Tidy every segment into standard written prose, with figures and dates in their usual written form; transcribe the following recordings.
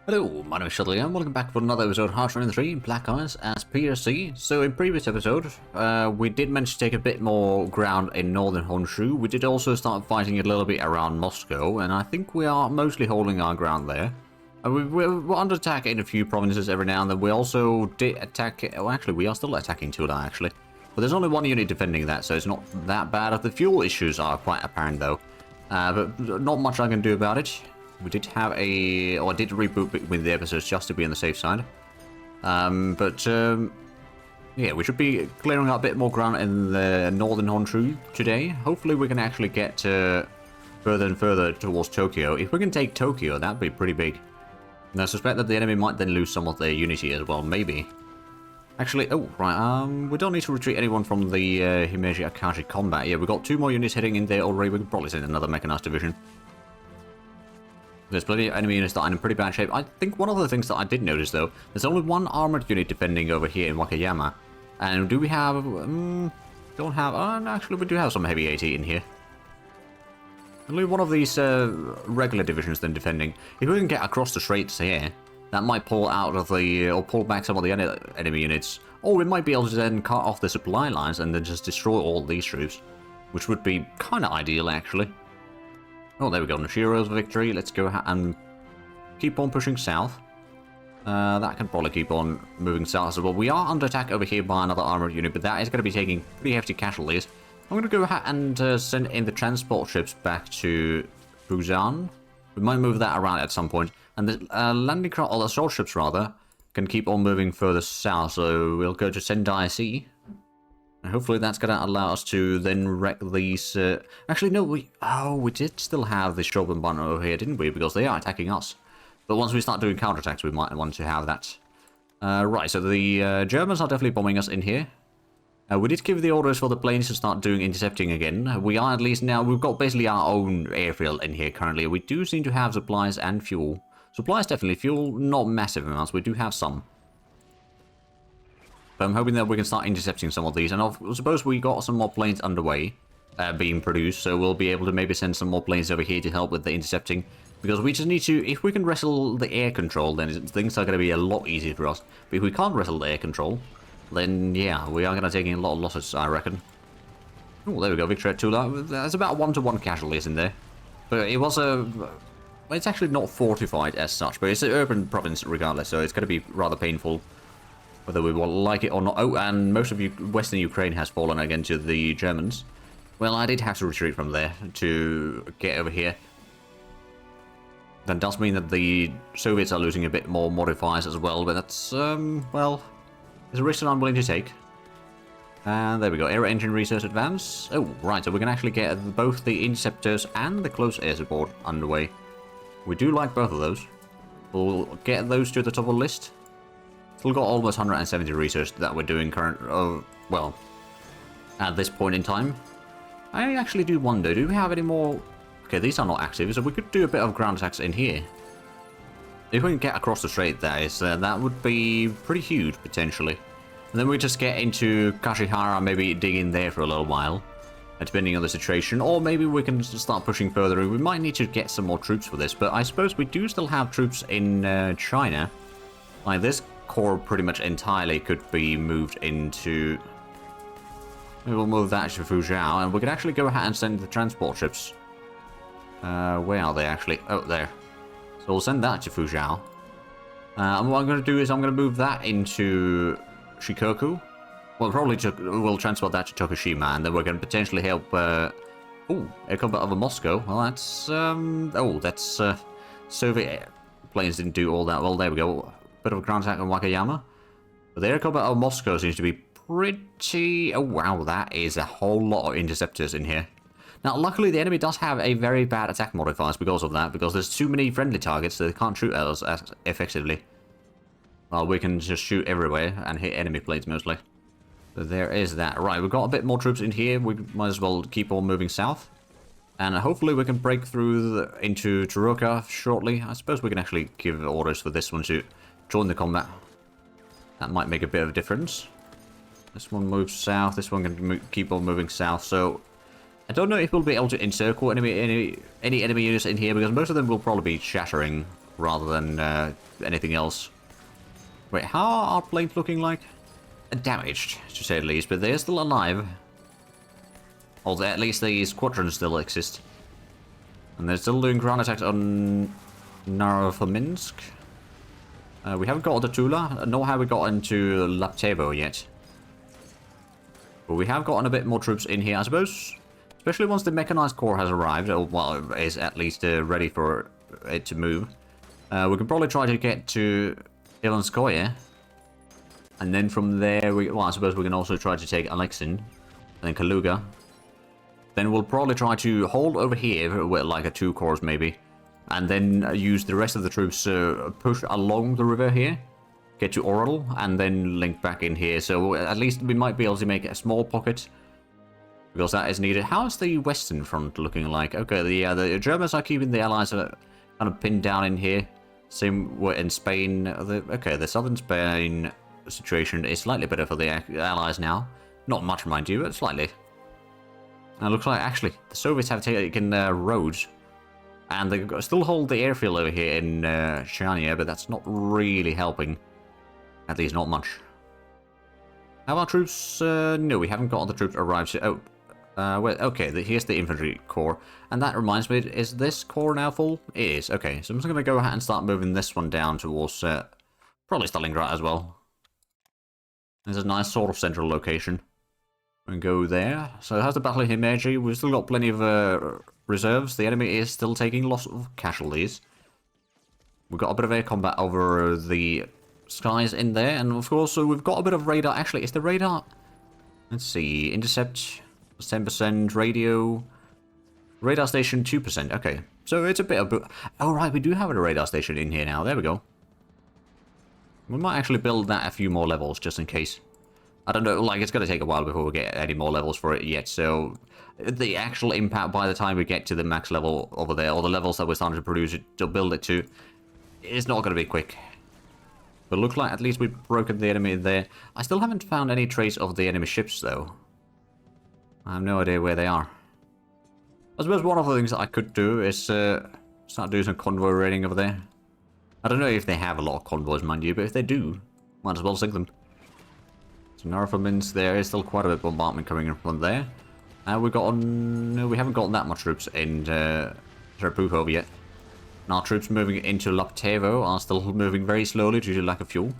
Hello, my name is Shudley and welcome back for another episode of H23 Black Eyes as PSC. So in previous episode, we did manage to take a bit more ground in northern Honshu. We did also start fighting a little bit around Moscow, and I think we are mostly holding our ground there. We're under attack in a few provinces every now and then. We also did attack, well actually we are still attacking Tula actually. But there's only one unit defending that, so it's not that bad. The fuel issues are quite apparent though, but not much I can do about it. We did have I did reboot with the episodes just to be on the safe side. Yeah, we should be clearing out a bit more ground in the northern Honshu today. Hopefully we can actually get further and further towards Tokyo. If we can take Tokyo, that'd be pretty big. And I suspect that the enemy might then lose some of their unity as well, maybe. Actually, oh, right, we don't need to retreat anyone from the Himeji Akashi combat. Yeah, we've got 2 more units heading in there already. We can probably send another mechanized division. There's plenty of enemy units that are in pretty bad shape. I think one of the things that I did notice, though, there's only one armored unit defending over here in Wakayama. And do we have... don't have... actually, we do have some heavy AT in here. Only one of these regular divisions then defending. If we can get across the straits here, that might pull out of the... or pull back some of the enemy units. Or we might be able to then cut off the supply lines and then just destroy all these troops. Which would be kind of ideal, actually. Oh, there we go, Nishiro's victory. Let's go and keep on pushing south. That can probably keep on moving south as well. We are under attack over here by another armored unit, but that is going to be taking pretty hefty casualties. I'm going to go ahead and send in the transport ships back to Busan. We might move that around at some point. And the landing craft, or the assault ships rather, can keep on moving further south. So we'll go to Sendai Sea. And hopefully that's going to allow us to then wreck these... Actually, no, we did still have the Shogun Banner over here, didn't we? Because they are attacking us. But once we start doing counterattacks, we might want to have that. Right, so the Germans are definitely bombing us in here. We did give the orders for the planes to start doing intercepting again. We are at least now... We've got basically our own airfield in here currently. We do seem to have supplies and fuel. Supplies definitely. Fuel, not massive amounts. We do have some. But I'm hoping that we can start intercepting some of these. And I suppose we got some more planes underway being produced. So we'll be able to maybe send some more planes over here to help with the intercepting. Because we just need to... If we can wrestle the air control, then things are going to be a lot easier for us. But if we can't wrestle the air control, then yeah, we are going to take in a lot of losses, I reckon. Oh, there we go. Victory at Tula. There's about 1-to-1 casualties in there. But it was a... It's actually not fortified as such. But it's an urban province regardless. So it's going to be rather painful. Whether we will like it or not. Oh, and most of Western Ukraine has fallen again to the Germans. Well, I did have to retreat from there to get over here. That does mean that the Soviets are losing a bit more modifiers as well, but that's, well, it's a risk that I'm willing to take. And there we go, air engine research advance. Oh, right, so we can actually get both the interceptors and the close air support underway. We do like both of those. We'll get those to the top of the list. Still got almost 170 research that we're doing well, at this point in time. I actually do wonder, do we have any more... Okay, these are not active, so we could do a bit of ground attacks in here. If we can get across the strait, that is, that would be pretty huge, potentially. And then we just get into Kashihara, maybe dig in there for a little while, depending on the situation. Or maybe we can start pushing further. We might need to get some more troops for this, but I suppose we do still have troops in China. Like this core pretty much entirely could be moved into... Maybe we'll move that to Fuzhou, and we could actually go ahead and send the transport ships. Where are they actually? Oh, there. So we'll send that to Fuzhou. And what I'm going to do is I'm going to move that into Shikoku. Well, probably we'll transport that to Tokushima, and then we're going to potentially help... Oh, air combat over Moscow. Well, that's... Oh, that's... Soviet planes didn't do all that well. There we go. Bit of a ground attack on Wakayama. But the air combat of Moscow seems to be pretty... Oh, wow, that is a whole lot of interceptors in here. Now, luckily, the enemy does have a very bad attack modifiers because of that, because there's too many friendly targets, so they can't shoot at us as effectively. Well, we can just shoot everywhere and hit enemy planes mostly. So there is that. Right, we've got a bit more troops in here. We might as well keep on moving south. And hopefully we can break through into Tsuruka shortly. I suppose we can actually give orders for this one to join the combat. That might make a bit of a difference. This one moves south. This one can keep on moving south. So I don't know if we'll be able to encircle any enemy units in here, because most of them will probably be shattering rather than anything else. Wait, how are our planes looking like? Damaged, to say the least, but they're still alive. Although at least the squadrons still exist. And they're still doing ground attacks on Narvominsk. We haven't got to Tula, nor have we got into Laptevo yet. But we have gotten a bit more troops in here, I suppose. Especially once the mechanized corps has arrived, or well, is at least ready for it to move. We can probably try to get to Ivanskoye. And then from there, well, I suppose we can also try to take Alexin. And then Kaluga. Then we'll probably try to hold over here, with like a 2 corps maybe. And then use the rest of the troops push along the river here. Get to Oral, and then link back in here. So at least we might be able to make a small pocket. Because that is needed. How's the Western Front looking like? Okay, the Germans are keeping the Allies kind of pinned down in here. Same in Spain. Okay, the southern Spain situation is slightly better for the Allies now. Not much, mind you, but slightly. And it looks like, actually, the Soviets have taken Rhodes. And they still hold the airfield over here in Chania, but that's not really helping. At least not much. Have our troops... no, we haven't got all the troops arrived yet. Oh, well, okay, here's the infantry corps. And that reminds me, is this corps now full? It is, okay. So I'm just going to go ahead and start moving this one down towards probably Stalingrad as well. There's a nice sort of central location. And go there. So how's the battle in Himeji? We've still got plenty of reserves. The enemy is still taking lots of casualties. We've got a bit of air combat over the skies in there. And of course, so we've got a bit of radar. Actually, is the radar... Let's see. Intercept 10%. Radio... Radar station 2%. Okay. So it's a bit of... Oh, right. We do have a radar station in here now. There we go. We might actually build that a few more levels just in case. I don't know, like, it's going to take a while before we get any more levels for it yet, so the actual impact by the time we get to the max level over there, or the levels that we're starting to produce it, to build it to, it's not going to be quick. But it looks like at least we've broken the enemy there. I still haven't found any trace of the enemy ships, though. I have no idea where they are. I suppose one of the things that I could do is start doing some convoy raiding over there. I don't know if they have a lot of convoys, mind you, but if they do, might as well sink them. So Narvominsk, there is still quite a bit of bombardment coming in from there. We haven't gotten that much troops in Serpukhov yet. And our troops moving into Laptevo are still moving very slowly due to lack of fuel.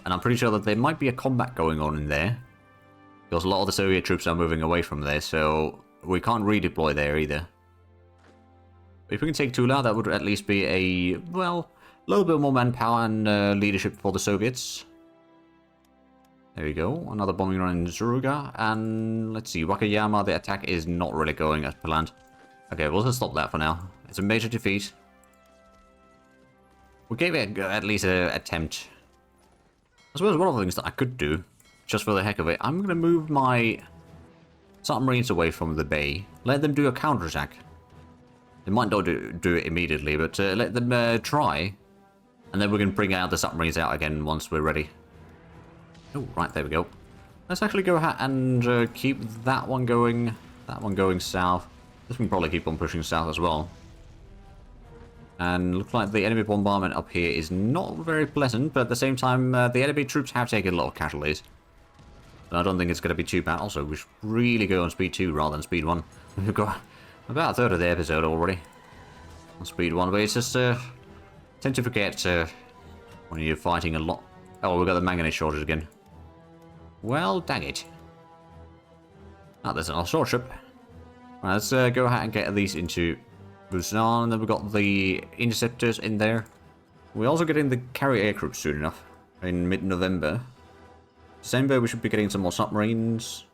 And I'm pretty sure that there might be a combat going on in there. Because a lot of the Soviet troops are moving away from there, so we can't redeploy there either. If we can take Tula, that would at least be a, well, a little bit more manpower and leadership for the Soviets. There we go, another bombing run in Zuruga, and let's see, Wakayama, the attack is not really going as planned. Okay, we'll just stop that for now. It's a major defeat. We gave it at least an attempt. I suppose one of the things that I could do, just for the heck of it, I'm going to move my submarines away from the bay, let them do a counterattack. They might not do it immediately, but let them try, and then we can bring out the submarines out again once we're ready. Oh, right, there we go. Let's actually go ahead and keep that one going south. This can probably keep on pushing south as well. And looks like the enemy bombardment up here is not very pleasant, but at the same time, the enemy troops have taken a lot of casualties. So I don't think it's going to be too bad. Also, we should really go on speed 2 rather than speed 1. We've got about a third of the episode already on speed 1, but it's just tend to forget when you're fighting a lot. Oh, we've got the manganese shortage again. Well, dang it. Oh, there's an offshore ship. Right, let's go ahead and get these into Busan, and then we've got the interceptors in there. We're also getting the carrier aircraft soon enough, in mid-November. December, we should be getting some more submarines,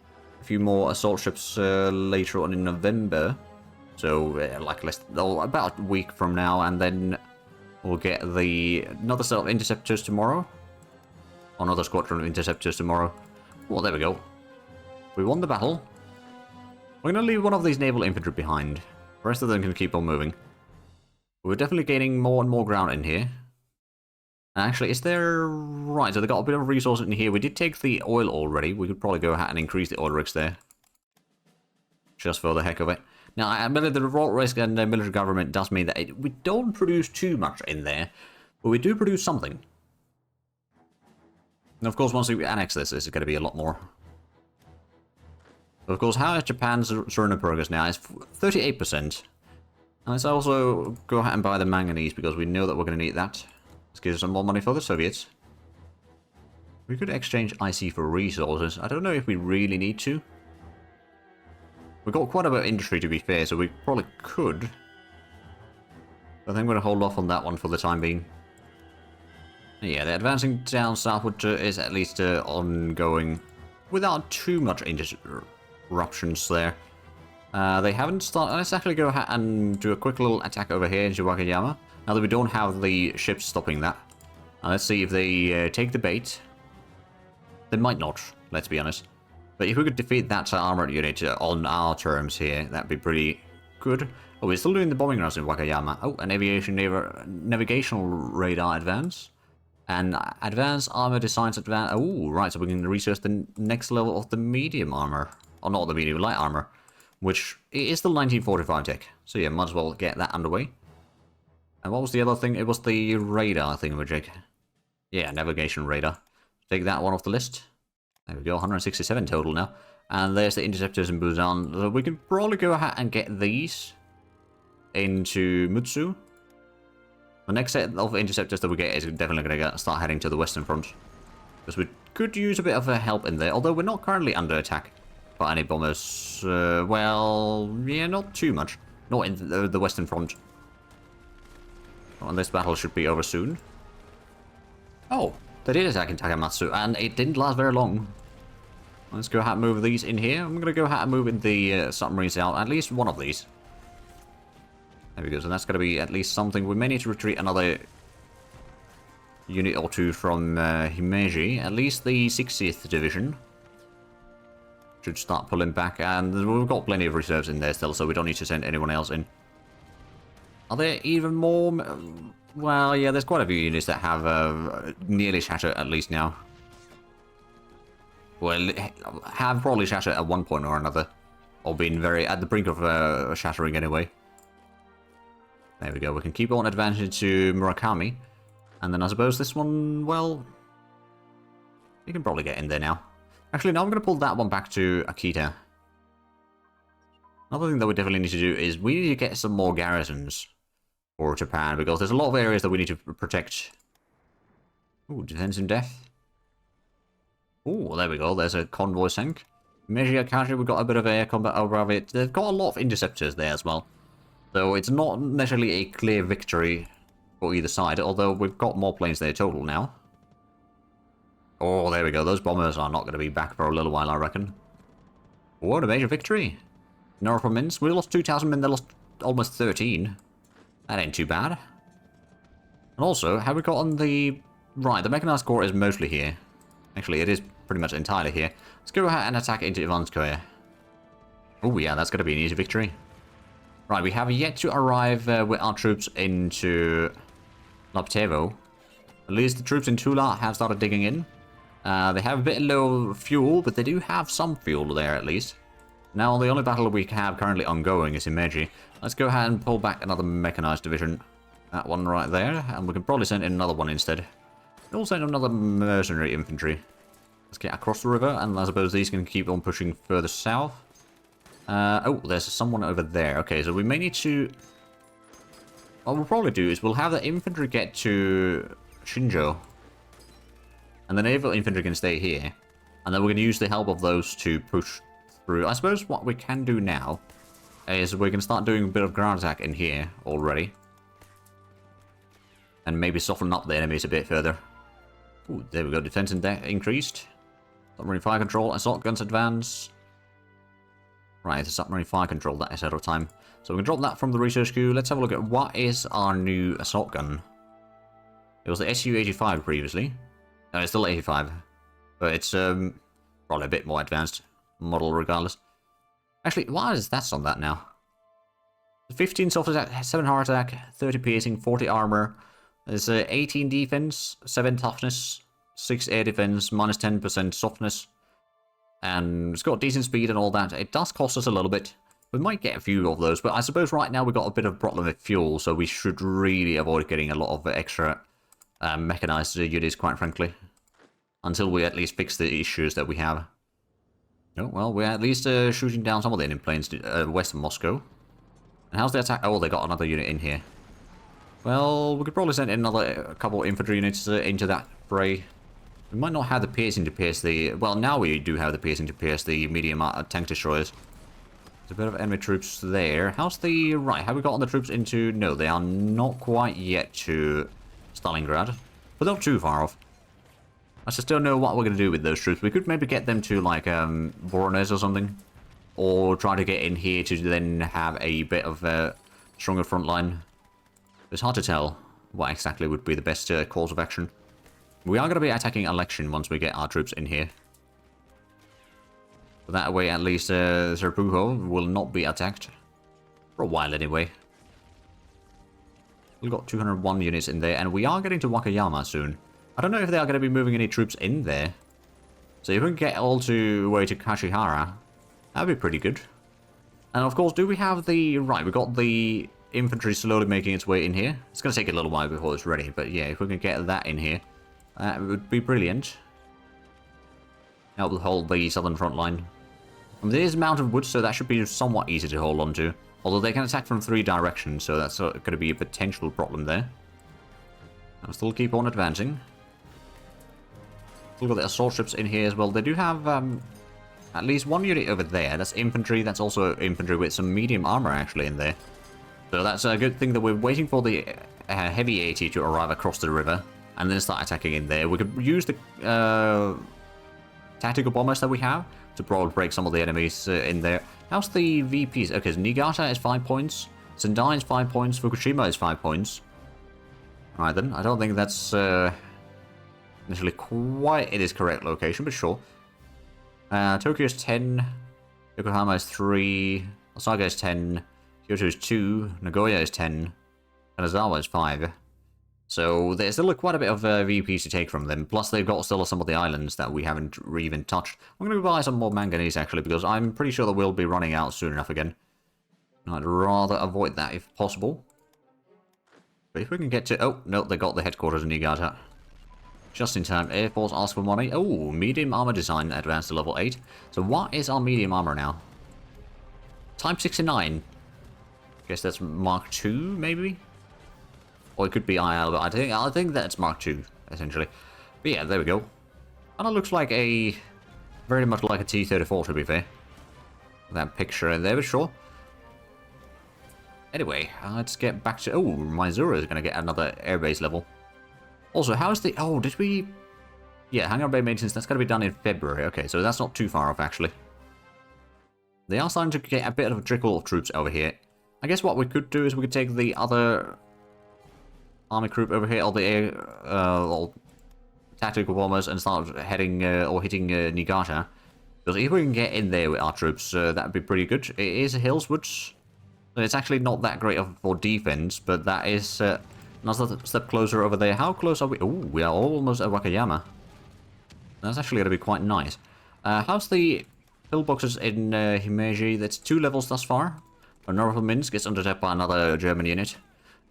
a few more assault ships later on in November. So, about a week from now, and then we'll get another set of interceptors tomorrow. Another squadron of interceptors tomorrow. Well, there we go. We won the battle. We're going to leave one of these naval infantry behind. The rest of them can keep on moving. We're definitely gaining more and more ground in here. And actually, is there... Right, so they got a bit of resource in here. We did take the oil already. We could probably go ahead and increase the oil rigs there. Just for the heck of it. Now, I believe the reward risk and the military government does mean that we don't produce too much in there, but we do produce something. And of course, once we annex this, it's going to be a lot more. But of course, how is Japan's surrender progress now? It's 38%. And let's also go ahead and buy the manganese, because we know that we're going to need that. Let's give some more money for the Soviets. We could exchange IC for resources. I don't know if we really need to. We've got quite a bit of industry, to be fair, so we probably could. But I think I'm going to hold off on that one for the time being. Yeah, the advancing down southward is at least ongoing without too much interruptions there. They haven't started. Let's actually go ahead and do a quick little attack over here in Wakayama. Now that we don't have the ships stopping that. Now let's see if they take the bait. They might not, let's be honest. But if we could defeat that armored unit on our terms here, that'd be pretty good. Oh, we're still doing the bombing runs in Wakayama. Oh, an aviation navigational radar advance. And advanced armor designs advance. Oh, right, so we can research the next level of the medium armor. Or not the medium, light armor. Which is the 1945 tech. So yeah, might as well get that underway. And what was the other thing? It was the radar thingamajig. Yeah, navigation radar. Take that one off the list. There we go, 167 total now. And there's the interceptors in Busan. So we can probably go ahead and get these into Mutsu. The next set of interceptors that we get is definitely going to start heading to the Western Front. Because we could use a bit of help in there, although we're not currently under attack by any bombers. Well, yeah, not too much. Not in the Western Front. Well, and this battle should be over soon. Oh, they did attack in Takamatsu, and it didn't last very long. Let's go ahead and move these in here. I'm going to go ahead and move in the submarines out, at least one of these. There we go, so that's going to be at least something. We may need to retreat another unit or two from Himeji. At least the 60th Division should start pulling back, and we've got plenty of reserves in there still, so we don't need to send anyone else in. Are there even more? Well, yeah, there's quite a few units that have nearly shattered at least now. Well, have probably shattered at one point or another. Or been very at the brink of shattering anyway. There we go, we can keep on advancing to Murakami. And then I suppose this one, well, you can probably get in there now. Actually, now I'm going to pull that one back to Akita. Another thing that we definitely need to do is we need to get some more garrisons for Japan, because there's a lot of areas that we need to protect. Ooh, defense in death. Ooh, there we go, there's a convoy sink. Meiji Akashi, we've got a bit of air combat over it. They've got a lot of interceptors there as well. So it's not necessarily a clear victory for either side, although we've got more planes there total now. Oh, there we go. Those bombers are not going to be back for a little while, I reckon. What a major victory. Norfolk Mints, we lost 2,000 men, they lost almost 13. That ain't too bad. And also, have we got on the... Right, the Mechanized Corps is mostly here. Actually, it is pretty much entirely here. Let's go ahead and attack into Ivanskoye. Oh yeah, that's going to be an easy victory. Right, we have yet to arrive with our troops into Laptevo. At least the troops in Tula have started digging in. They have a bit low fuel, but they do have some fuel there at least. Now, the only battle we have currently ongoing is in Meiji. Let's go ahead and pull back another mechanized division. That one right there, and we can probably send in another one instead. We'll send another mercenary infantry. Let's get across the river, and I suppose these can keep on pushing further south. Oh, there's someone over there. Okay, so we may need to... What we'll probably do is we'll have the infantry get to Shinjo. And the naval infantry can stay here. And then we're going to use the help of those to push through. I suppose what we can do now is we can start doing a bit of ground attack in here already. And maybe soften up the enemies a bit further. Ooh, there we go. Defense in deck increased. Submarine fire control. Assault guns advance. Right, the submarine fire control, that is out of time. So we can drop that from the research queue. Let's have a look at what is our new assault gun. It was the Su-85 previously. No, it's still 85. But it's probably a bit more advanced model regardless. Actually, why is that on that now? 15 soft attack, 7 hard attack, 30 piercing, 40 armor. There's 18 defense, 7 toughness, 6 air defense, minus 10% softness. And it's got decent speed and all that. It does cost us a little bit. We might get a few of those, but I suppose right now we've got a bit of problem with fuel, so we should really avoid getting a lot of extra mechanized units, quite frankly. Until we at least fix the issues that we have. Oh, well, we're at least shooting down some of the enemy planes west of Moscow. And how's the attack? Oh, they got another unit in here. Well, we could probably send another couple of infantry units into that fray. We might not have the piercing to pierce the... Well, now we do have the piercing to pierce the medium tank destroyers. There's a bit of enemy troops there. How's the... Right, have we gotten the troops into... No, they are not quite yet to Stalingrad. But not too far off. I just don't know what we're going to do with those troops. We could maybe get them to, like, Voronezh or something. Or try to get in here to then have a bit of a stronger front line. It's hard to tell what exactly would be the best course of action. We are going to be attacking Election once we get our troops in here. But that way, at least, Serpuho will not be attacked. For a while, anyway. We've got 201 units in there, and we are getting to Wakayama soon. I don't know if they are going to be moving any troops in there. So if we can get all the way to Kashihara, that'd be pretty good. And of course, do we have the... Right, we got the infantry slowly making its way in here. It's going to take a little while before it's ready, but yeah, if we can get that in here, that would be brilliant. That will hold the southern front line. There is mountain woods, so that should be somewhat easy to hold on to. Although they can attack from 3 directions, so that's going to be a potential problem there. I'll still keep on advancing. Still got the assault ships in here as well. They do have at least 1 unit over there. That's infantry. That's also infantry with some medium armor actually in there. So that's a good thing that we're waiting for the heavy AT to arrive across the river and then start attacking in there. We could use the tactical bombers that we have to probably break some of the enemies in there. How's the VPs? Okay, so Niigata is 5 points. Sendai is 5 points. Fukushima is 5 points. Alright then, I don't think that's initially quite in its correct location, but sure. Tokyo is 10. Yokohama is 3. Osaka is 10. Kyoto is 2. Nagoya is 10. Kanazawa is 5. So there's still quite a bit of VPs to take from them. Plus they've got still some of the islands that we haven't even touched. I'm going to buy some more manganese actually, because I'm pretty sure that we'll be running out soon enough again. I'd rather avoid that if possible. But if we can get to... Oh, no, they got the headquarters in Niigata. Just in time. Air Force asks for money. Oh, medium armor design advanced to level 8. So what is our medium armor now? Type 69. Guess that's Mark II, maybe? Or it could be IL, but I think that's Mark II, essentially. But yeah, there we go. And it looks like a... Very much like a T-34, to be fair. That picture in there, but sure. Anyway, let's get back to... Oh, Mysore is going to get another airbase level. Also, how's the... Oh, did we... Yeah, hangar bay maintenance, that's going to be done in February. Okay, so that's not too far off, actually. They are starting to get a bit of a trickle of troops over here. I guess what we could do is we could take the other army group over here, or the air... or tactical bombers, and start heading or hitting Niigata. Because if we can get in there with our troops, that'd be pretty good. It is Hillswoods. It's actually not that great for defense, but that is another step closer over there. How close are we? Oh, we are almost at Wakayama. That's actually going to be quite nice. How's the pillboxes in Himeji? That's 2 levels thus far. North of Minsk gets undertapped by another German unit.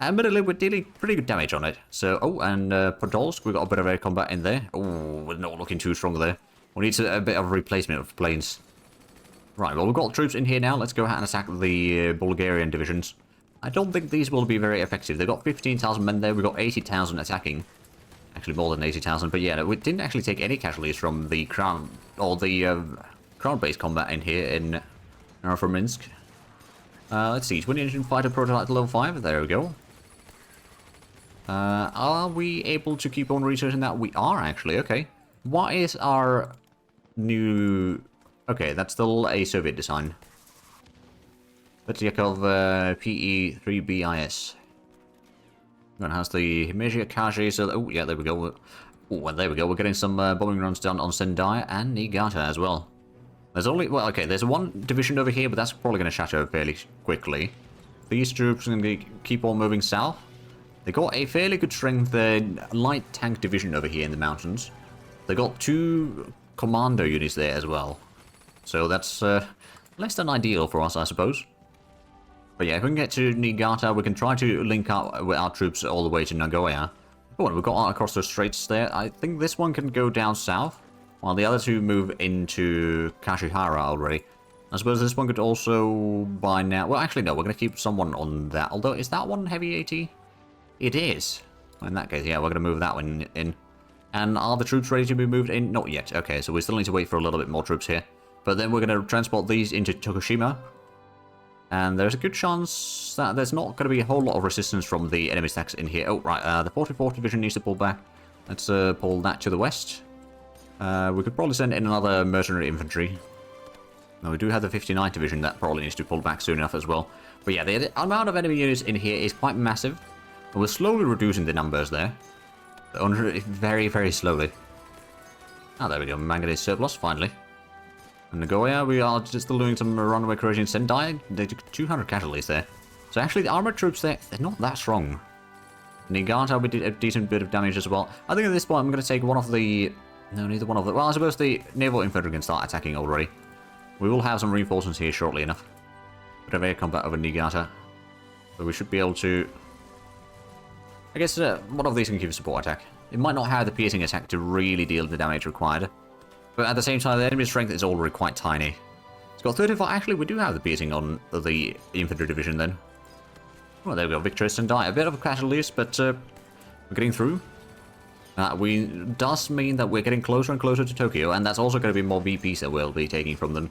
Admittedly, we're dealing pretty good damage on it. So, oh, and Podolsk, we got a bit of air combat in there. Oh, we're not looking too strong there. We need a bit of replacement of planes. Right, well, we've got troops in here now. Let's go ahead and attack the Bulgarian divisions. I don't think these will be very effective. They've got 15,000 men there. We've got 80,000 attacking. Actually, more than 80,000. But yeah, we didn't actually take any casualties from the Crown, or the ground-based combat in here in North of Minsk. Let's see, twin engine fighter prototype level 5. There we go. Are we able to keep on researching that? We are, actually. Okay. What is our new... Okay, that's still a Soviet design. Let's check of PE3BIS. That has the Himeji Akashi, so... Oh, yeah, there we go. Oh, and there we go. We're getting some bombing runs done on Sendai and Niigata as well. There's only... Well, okay, there's one division over here, but that's probably going to shatter fairly quickly. These troops are going to keep on moving south. They got a fairly good strength light tank division over here in the mountains. They got 2 commando units there as well. So that's less than ideal for us, I suppose. But yeah, if we can get to Niigata, we can try to link up with our troops all the way to Nagoya. Oh, and we've got across the straits there. I think this one can go down south, while the other two move into Kashihara already. I suppose this one could also, by now... Well, actually, no, we're going to keep someone on that. Although, is that one heavy AT? It is. In that case, yeah, we're going to move that one in. And are the troops ready to be moved in? Not yet. Okay, so we still need to wait for a little bit more troops here. But then we're going to transport these into Tokushima. And there's a good chance that there's not going to be a whole lot of resistance from the enemy stacks in here. Oh, right, the 44th Division needs to pull back. Let's pull that to the west. We could probably send in another mercenary infantry. Now, we do have the 59th Division that probably needs to pull back soon enough as well. But yeah, the amount of enemy units in here is quite massive. And we're slowly reducing the numbers there. Very, very slowly. Ah, there we go. Manganese surplus, finally. And Nagoya, we are just still doing some runaway corrosion. Sendai, they took 200 casualties there. So actually, the armored troops there, they're not that strong. Niigata, we did a decent bit of damage as well. I think at this point, I'm going to take one of the... No, neither one of the... Well, I suppose the naval infantry can start attacking already. We will have some reinforcements here shortly enough. Bit of air combat over Niigata. But we should be able to... I guess one of these can give a support attack. It might not have the piercing attack to really deal the damage required. But at the same time, the enemy strength is already quite tiny. It's got 35. Actually, we do have the piercing on the infantry division then. Well, there we go. Victorious and die. A bit of a casualties, but we're getting through. Does mean that we're getting closer and closer to Tokyo, and that's also going to be more VPs that we'll be taking from them.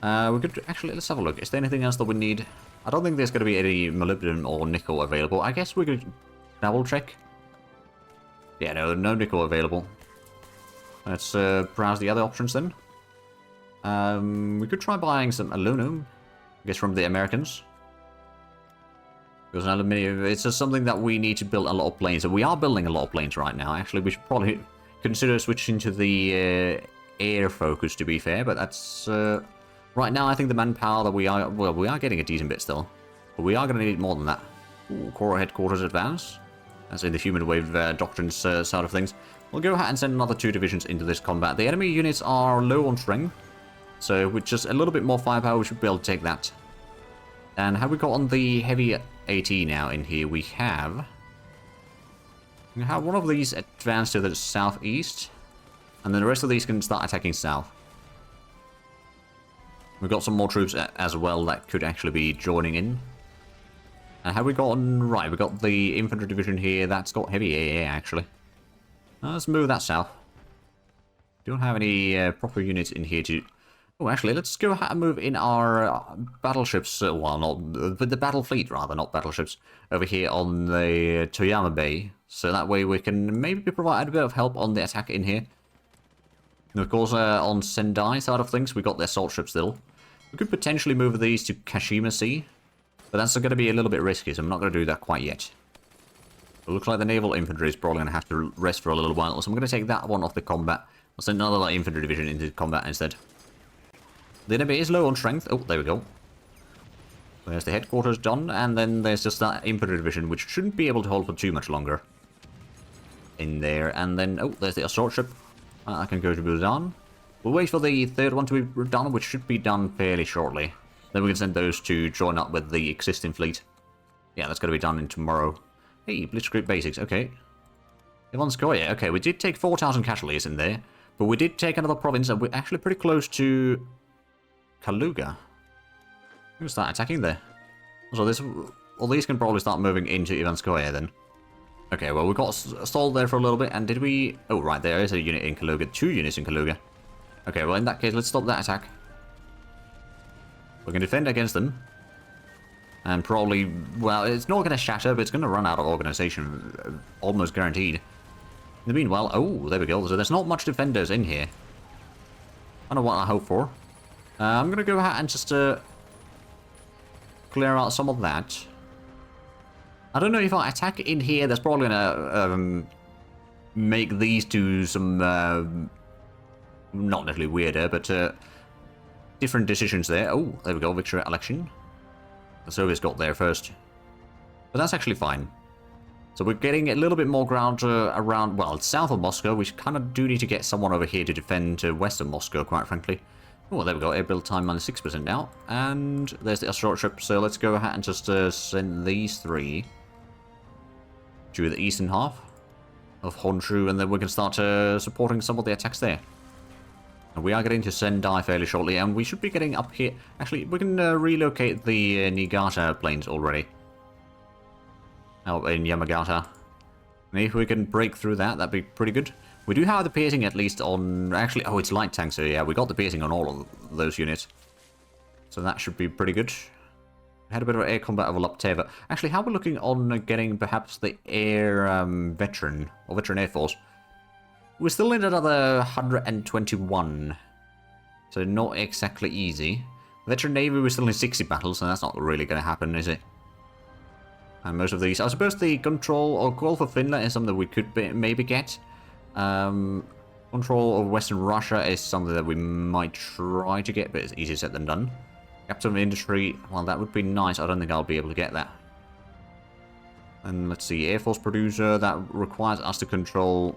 We could actually, let's have a look. Is there anything else that we need? I don't think there's going to be any molybdenum or nickel available. I guess we could double check. Yeah, no nickel available. Let's browse the other options then. We could try buying some aluminum, I guess from the Americans. Because aluminium, it's just something that we need to build a lot of planes. And we are building a lot of planes right now. Actually, we should probably consider switching to the air focus, to be fair. But that's... right now, I think the manpower that we are... Well, we are getting a decent bit still. But we are going to need more than that. Ooh, Corps Headquarters advance. That's in the human wave doctrines side of things. We'll go ahead and send another 2 divisions into this combat. The enemy units are low on strength. So with just a little bit more firepower, we should be able to take that. And have we got on the heavy AT now in here? We have one of these advance to the southeast. And then the rest of these can start attacking south. We've got some more troops as well that could actually be joining in. And have we gotten... Right, we've got the infantry division here. That's got heavy AA, actually. Let's move that south. Don't have any proper units in here to... Oh, actually, let's go ahead and move in our battleships. Well, not... the battle fleet, rather, not battleships. Over here on the Toyama Bay. So that way we can maybe provide a bit of help on the attack in here. And of course, on Sendai side of things, we got the assault ships still. We could potentially move these to Kashima Sea. But that's going to be a little bit risky, so I'm not going to do that quite yet. It looks like the naval infantry is probably going to have to rest for a little while, so I'm going to take that one off the combat. I'll send another infantry division into combat instead. The enemy is low on strength. Oh, there we go. There's the headquarters done, and then there's just that infantry division, which shouldn't be able to hold for too much longer. In there, and then, oh, there's the assault ship. I can go to Busan. We'll wait for the third one to be done, which should be done fairly shortly. Then we can send those to join up with the existing fleet. Yeah, that's going to be done in tomorrow. Hey, Blitzkrieg Basics, okay. Ivanskoye, okay, we did take 4,000 casualties in there. But we did take another province, and we're actually pretty close to Kaluga. We'll start attacking there. So these can probably start moving into Ivanskoye then. Okay, well, we got stalled there for a little bit, and did we... Oh, right, there is a unit in Kaluga. 2 units in Kaluga. Okay, well, in that case, let's stop that attack. We can defend against them. And probably, well, it's not going to shatter, but it's going to run out of organization. Almost guaranteed. In the meanwhile, oh, there we go. So there's not much defenders in here. I don't know what I hope for. I'm going to go ahead and just clear out some of that. I don't know if I attack in here, that's probably going to make these two some, not necessarily weirder, but different decisions there. Oh, there we go, victory election. The Soviets got there first. But that's actually fine. So we're getting a little bit more ground around, well, south of Moscow. We kind of do need to get someone over here to defend west of Moscow, quite frankly. Oh, there we go. Air build time -6% now. And there's the short ship. So let's go ahead and just send these 3 to the eastern half of Honshu, and then we can start supporting some of the attacks there. And we are getting to Sendai fairly shortly, and we should be getting up here. Actually, we can relocate the Niigata planes already. Out in Yamagata. And if we can break through that, that'd be pretty good. We do have the piercing at least on... Actually, oh, it's light tank, so yeah, we got the piercing on all of those units. So that should be pretty good. We had a bit of air combat level up there, but actually, how are we looking on getting perhaps the air veteran, or veteran air force? We still need another 121. So not exactly easy. Veteran navy, we still need 60 battles, so that's not really going to happen, is it? And most of these, I suppose the control or call for Finland is something we could maybe get. Control of Western Russia is something that we might try to get, but it's easier said than done. Captain of Industry, well, that would be nice. I don't think I'll be able to get that. And let's see, Air Force Producer, that requires us to control...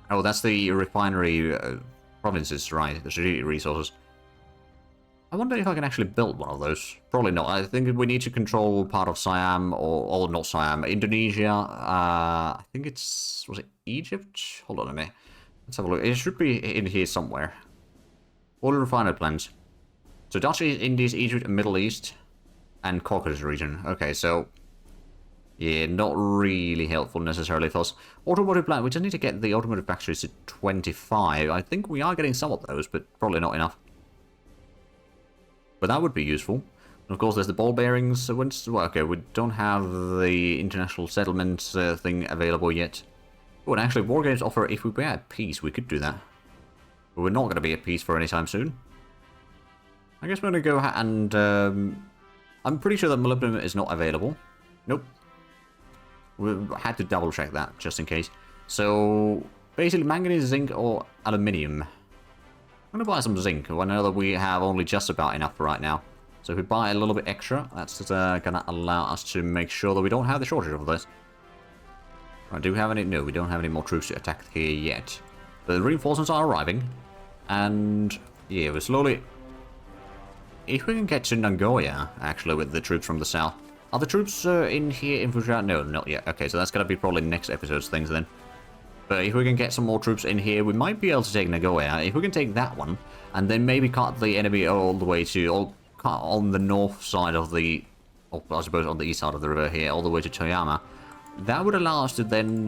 Oh, that's the refinery provinces, right? The strategic resources. I wonder if I can actually build one of those. Probably not. I think we need to control part of Siam, or not Siam, Indonesia. I think it's... Was it Egypt? Hold on a minute. Let's have a look. It should be in here somewhere. All the refinery plants. So Dutch Indies, Egypt, and Middle East, and Caucasus region. Okay, so... Yeah, not really helpful necessarily for us. Automotive plant, we just need to get the automotive factories to 25. I think we are getting some of those, but probably not enough. But that would be useful. And of course, there's the ball bearings. So well, okay, we don't have the international settlement thing available yet. Oh, and actually, war games offer, if we were at peace, we could do that. But we're not going to be at peace for any time soon. I guess we're going to go ahead and... I'm pretty sure that molybdenum is not available. Nope. We had to double check that, just in case. So, basically, manganese, zinc, or aluminium. I'm going to buy some zinc. I know that we have only just about enough right now. So if we buy a little bit extra, that's going to allow us to make sure that we don't have the shortage of this. Do we have any? No, we don't have any more troops to attack here yet. The reinforcements are arriving. And, yeah, we're slowly... If we can get to Nagoya, actually, with the troops from the south. Are the troops in here in Fujian? No, not yet. Okay, so that's going to be probably next episode's things then. But if we can get some more troops in here, we might be able to take Nagoya. If we can take that one, and then maybe cut the enemy all the way to... Or cut on the north side of the... Or I suppose on the east side of the river here, all the way to Toyama. That would allow us to then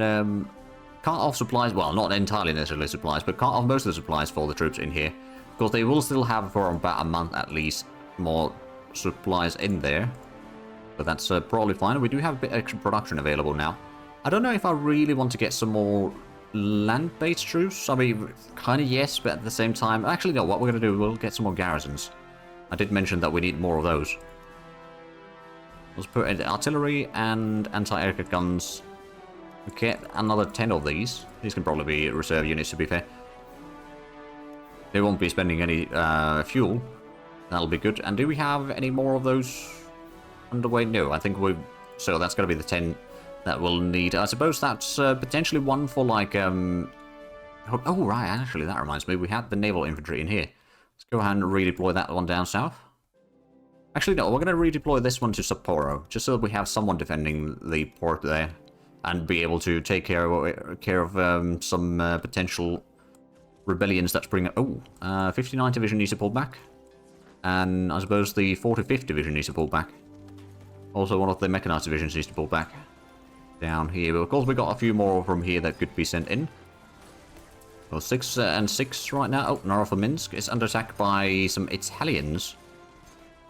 cut off supplies. Well, not entirely necessarily supplies, but cut off most of the supplies for the troops in here. Because they will still have for about a month at least more supplies in there. But that's probably fine. We do have a bit extra production available now. I don't know if I really want to get some more land-based troops. I mean, kind of yes, but at the same time... Actually, no, what we're going to do, we'll get some more garrisons. I did mention that we need more of those. Let's put in artillery and anti-aircraft guns. Get another 10 of these. These can probably be reserve units, to be fair. They won't be spending any fuel. That'll be good. And do we have any more of those underway? No, I think we've... So that's going to be the 10 that we'll need. I suppose that's potentially one for, like... Oh, right, actually, that reminds me. We had the naval infantry in here. Let's go ahead and redeploy that one down south. Actually, no, we're going to redeploy this one to Sapporo, just so that we have someone defending the port there, and be able to take care of some potential rebellions that spring up. Oh, 59th Division needs to pull back, and I suppose the 45th Division needs to pull back. Also, one of the mechanized divisions needs to pull back down here. But of course, we got a few more from here that could be sent in. Well, 6 and 6 right now. Oh, Novominsk is under attack by some Italians.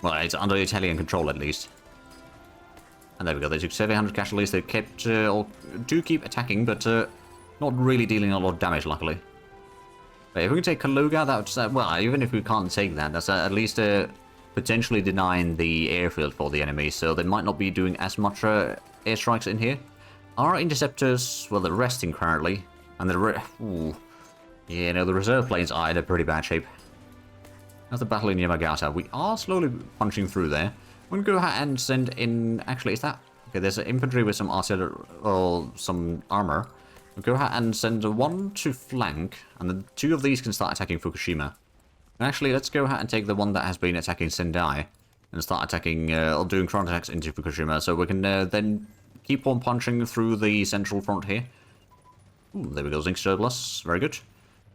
Well, it's under Italian control at least. And there we go. They took 700 casualties. They kept, or do keep attacking, but not really dealing a lot of damage, luckily. But if we can take Kaluga, that's well, even if we can't take that, that's at least potentially denying the airfield for the enemy. So they might not be doing as much airstrikes in here. Our interceptors, well, they're resting currently, and yeah, no, the reserve planes are in a pretty bad shape. That's the battle in Yamagata. We are slowly punching through there. We're going to go ahead and send in... Actually, is that... Okay, there's an infantry with some artillery... or some armor. We'll go ahead and send one to flank, and then 2 of these can start attacking Fukushima. Actually, let's go ahead and take the one that has been attacking Sendai and start attacking, or doing front attacks into Fukushima, so we can then keep on punching through the central front here. Ooh, there we go, zinc surplus, very good.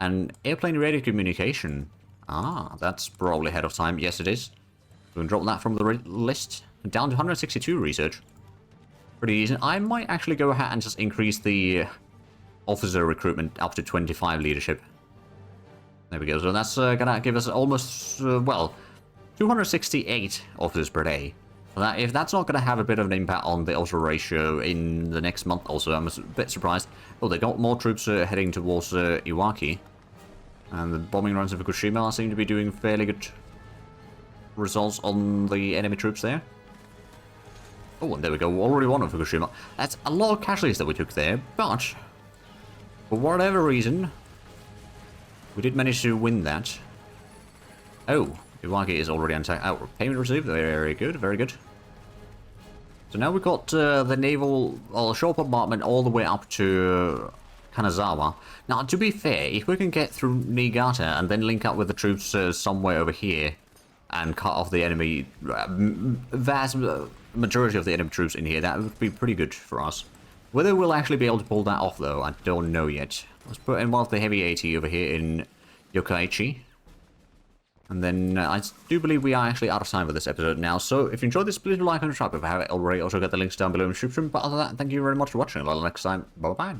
And airplane radio communication. Ah, that's probably ahead of time. Yes, it is. We can drop that from the list. Down to 162 research. Pretty decent. I might actually go ahead and just increase the officer recruitment up to 25 leadership. There we go. So that's gonna give us almost, well, 268 officers per day. So that, if that's not gonna have a bit of an impact on the officer ratio in the next month also, I'm a bit surprised. Oh, they got more troops heading towards Iwaki. And the bombing runs of Fukushima seem to be doing fairly good results on the enemy troops there. Oh, and there we go. Already won on Fukushima. That's a lot of casualties that we took there, but for whatever reason, we did manage to win that. Oh, Iwaki is already on attack. Oh, payment received. Very good, very good. So now we've got the naval, or shore bombardment all the way up to Kanazawa. Now, to be fair, if we can get through Niigata and then link up with the troops somewhere over here and cut off the enemy, vast majority of the enemy troops in here, that would be pretty good for us. Whether we'll actually be able to pull that off, though, I don't know yet. Let's put in one of the heavy AT over here in Yokkaichi. And then I do believe we are actually out of time for this episode now. So if you enjoyed this, please like and subscribe if you haven't already. Also, get the links down below in the description. But other than that, thank you very much for watching. Until next time, bye-bye.